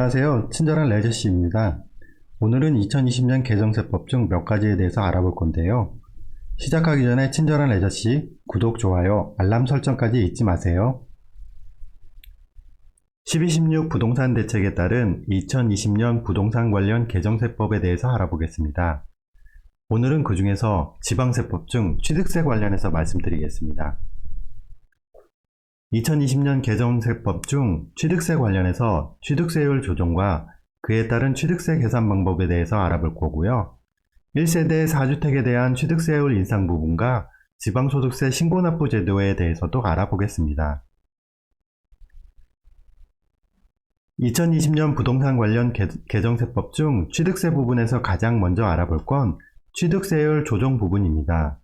안녕하세요. 친절한 레저씨입니다. 오늘은 2020년 개정세법 중 몇 가지에 대해서 알아볼 건데요. 시작하기 전에 친절한 레저씨 구독, 좋아요, 알람 설정까지 잊지 마세요. 1216 부동산 대책에 따른 2020년 부동산 관련 개정세법에 대해서 알아보겠습니다. 오늘은 그 중에서 지방세법 중 취득세 관련해서 말씀드리겠습니다. 2020년 개정세법 중 취득세 관련해서 취득세율 조정과 그에 따른 취득세 계산 방법에 대해서 알아볼 거고요. 1세대 4주택에 대한 취득세율 인상 부분과 지방소득세 신고납부 제도에 대해서도 알아보겠습니다. 2020년 부동산 관련 개정세법 중 취득세 부분에서 가장 먼저 알아볼 건 취득세율 조정 부분입니다.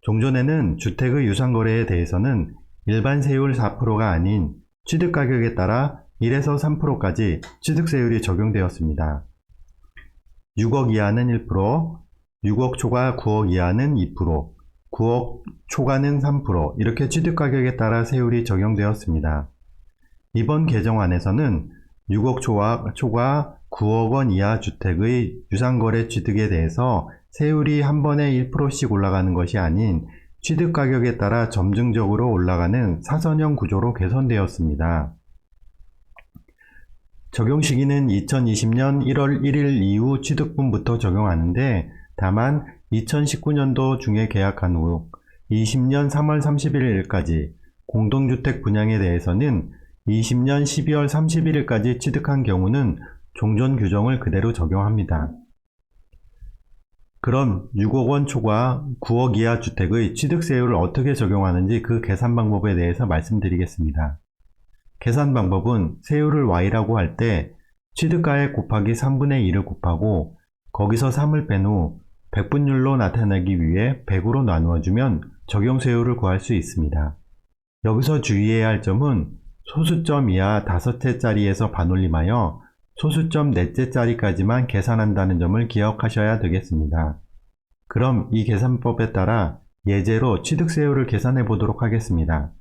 종전에는 주택의 유상거래에 대해서는 일반 세율 4%가 아닌 취득가격에 따라 1에서 3%까지 취득세율이 적용되었습니다. 6억 이하는 1%, 6억 초과 9억 이하는 2%, 9억 초과는 3% 이렇게 취득가격에 따라 세율이 적용되었습니다. 이번 개정안에서는 6억 초과 9억 원 이하 주택의 유상거래 취득에 대해서 세율이 한 번에 1%씩 올라가는 것이 아닌 취득가격에 따라 점증적으로 올라가는 사선형 구조로 개선되었습니다. 적용 시기는 2020년 1월 1일 이후 취득분부터 적용하는데 다만 2019년도 중에 계약한 후 20년 3월 31일까지 공동주택 분양에 대해서는 20년 12월 31일까지 취득한 경우는 종전 규정을 그대로 적용합니다. 그럼 6억 원 초과 9억 이하 주택의 취득세율을 어떻게 적용하는지 그 계산 방법에 대해서 말씀드리겠습니다. 계산 방법은 세율을 Y라고 할 때 취득가액 곱하기 3분의 2를 곱하고 거기서 3을 뺀 후 백분율로 나타내기 위해 100으로 나누어주면 적용세율을 구할 수 있습니다. 여기서 주의해야 할 점은 소수점 이하 5채짜리에서 반올림하여 소수점 4채짜리까지만 계산한다는 점을 기억하셔야 되겠습니다. 그럼 이 계산법에 따라 예제로 취득세율을 계산해 보도록 하겠습니다.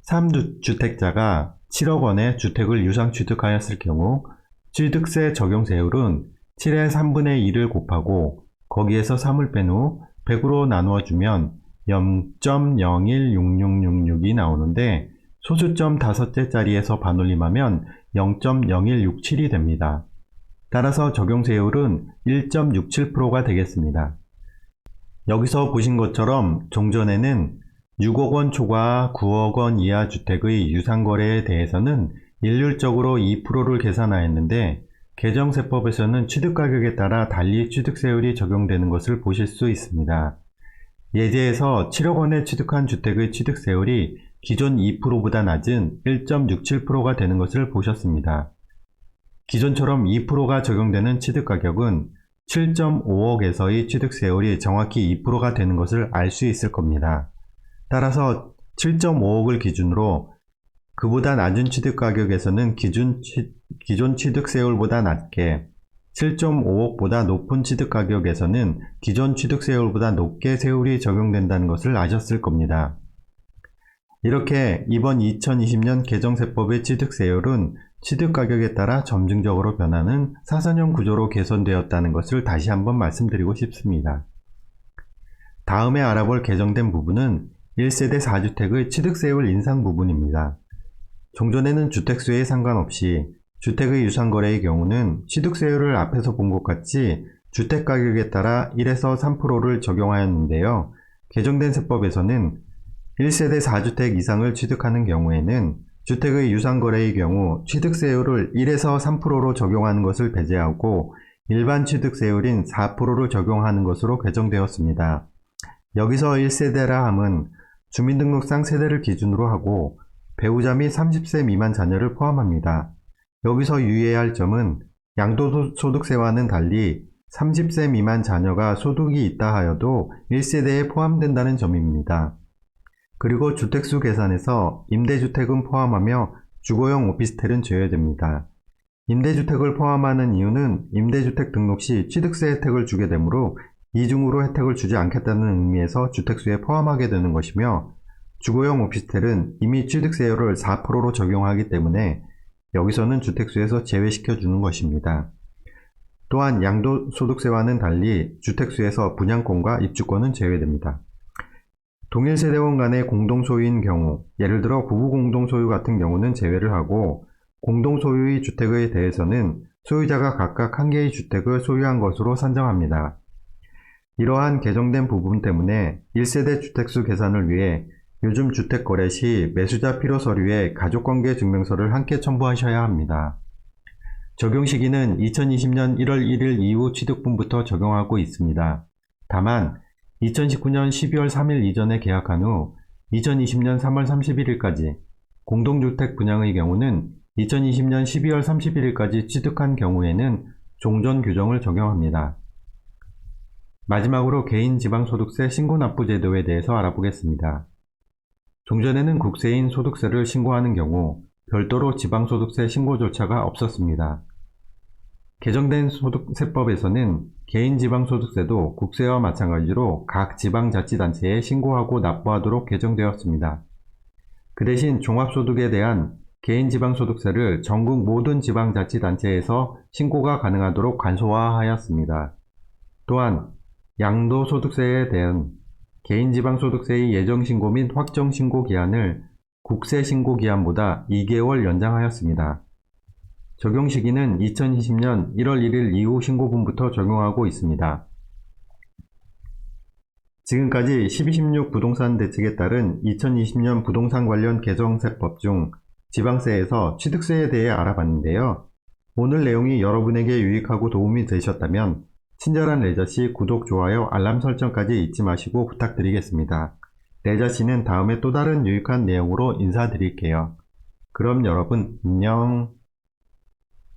3주택자가 7억 원의 주택을 유상 취득하였을 경우 취득세 적용세율은 7의 3분의 2를 곱하고 거기에서 3을 뺀 후 100으로 나누어주면 0.016666이 나오는데 소수점 5채짜리에서 반올림하면 0.0167이 됩니다. 따라서 적용세율은 1.67%가 되겠습니다. 여기서 보신 것처럼 종전에는 6억 원 초과 9억 원 이하 주택의 유상거래에 대해서는 일률적으로 2%를 계산하였는데 개정세법에서는 취득가격에 따라 달리 취득세율이 적용되는 것을 보실 수 있습니다. 예제에서 7억 원에 취득한 주택의 취득세율이 기존 2%보다 낮은 1.67%가 되는 것을 보셨습니다. 기존처럼 2%가 적용되는 취득가격은 7.5억에서의 취득세율이 정확히 2%가 되는 것을 알 수 있을 겁니다. 따라서 7.5억을 기준으로 그보다 낮은 취득가격에서는 기존 취득세율보다 낮게 7.5억보다 높은 취득가격에서는 기존 취득세율보다 높게 세율이 적용된다는 것을 아셨을 겁니다. 이렇게 이번 2020년 개정세법의 취득세율은 취득가격에 따라 점증적으로 변하는 사선형 구조로 개선되었다는 것을 다시 한번 말씀드리고 싶습니다. 다음에 알아볼 개정된 부분은 1세대 4주택의 취득세율 인상 부분입니다. 종전에는 주택수에 상관없이 주택의 유상거래의 경우는 취득세율을 앞에서 본 것 같이 주택가격에 따라 1에서 3%를 적용하였는데요. 개정된 세법에서는 1세대 4주택 이상을 취득하는 경우에는 주택의 유상거래의 경우 취득세율을 1에서 3%로 적용하는 것을 배제하고 일반 취득세율인 4%를 적용하는 것으로 개정되었습니다. 여기서 1세대라 함은 주민등록상 세대를 기준으로 하고 배우자 및 30세 미만 자녀를 포함합니다. 여기서 유의해야 할 점은 양도소득세와는 달리 30세 미만 자녀가 소득이 있다 하여도 1세대에 포함된다는 점입니다. 그리고 주택수 계산에서 임대주택은 포함하며 주거용 오피스텔은 제외됩니다. 임대주택을 포함하는 이유는 임대주택 등록 시 취득세 혜택을 주게 되므로 이중으로 혜택을 주지 않겠다는 의미에서 주택수에 포함하게 되는 것이며 주거용 오피스텔은 이미 취득세율을 4%로 적용하기 때문에 여기서는 주택수에서 제외시켜 주는 것입니다. 또한 양도소득세와는 달리 주택수에서 분양권과 입주권은 제외됩니다. 동일 세대원 간의 공동소유인 경우, 예를 들어 부부 공동소유 같은 경우는 제외를 하고, 공동소유의 주택에 대해서는 소유자가 각각 한 개의 주택을 소유한 것으로 산정합니다. 이러한 개정된 부분 때문에 1세대 주택수 계산을 위해 요즘 주택 거래 시 매수자 필요 서류에 가족관계 증명서를 함께 첨부하셔야 합니다. 적용 시기는 2020년 1월 1일 이후 취득분부터 적용하고 있습니다. 다만 2019년 12월 3일 이전에 계약한 후 2020년 3월 31일까지, 공동주택 분양의 경우는 2020년 12월 31일까지 취득한 경우에는 종전 규정을 적용합니다. 마지막으로 개인 지방소득세 신고납부 제도에 대해서 알아보겠습니다. 종전에는 국세인 소득세를 신고하는 경우 별도로 지방소득세 신고 절차가 없었습니다. 개정된 소득세법에서는 개인 지방소득세도 국세와 마찬가지로 각 지방자치단체에 신고하고 납부하도록 개정되었습니다. 그 대신 종합소득에 대한 개인 지방소득세를 전국 모든 지방자치단체에서 신고가 가능하도록 간소화하였습니다. 또한 양도소득세에 대한 개인 지방소득세의 예정신고 및 확정신고 기한을 국세신고 기한보다 2개월 연장하였습니다. 적용 시기는 2020년 1월 1일 이후 신고분부터 적용하고 있습니다. 지금까지 12.16 부동산 대책에 따른 2020년 부동산 관련 개정세법 중 지방세에서 취득세에 대해 알아봤는데요. 오늘 내용이 여러분에게 유익하고 도움이 되셨다면 친절한 레저씨 구독, 좋아요, 알람 설정까지 잊지 마시고 부탁드리겠습니다. 레저씨는 다음에 또 다른 유익한 내용으로 인사드릴게요. 그럼 여러분 안녕.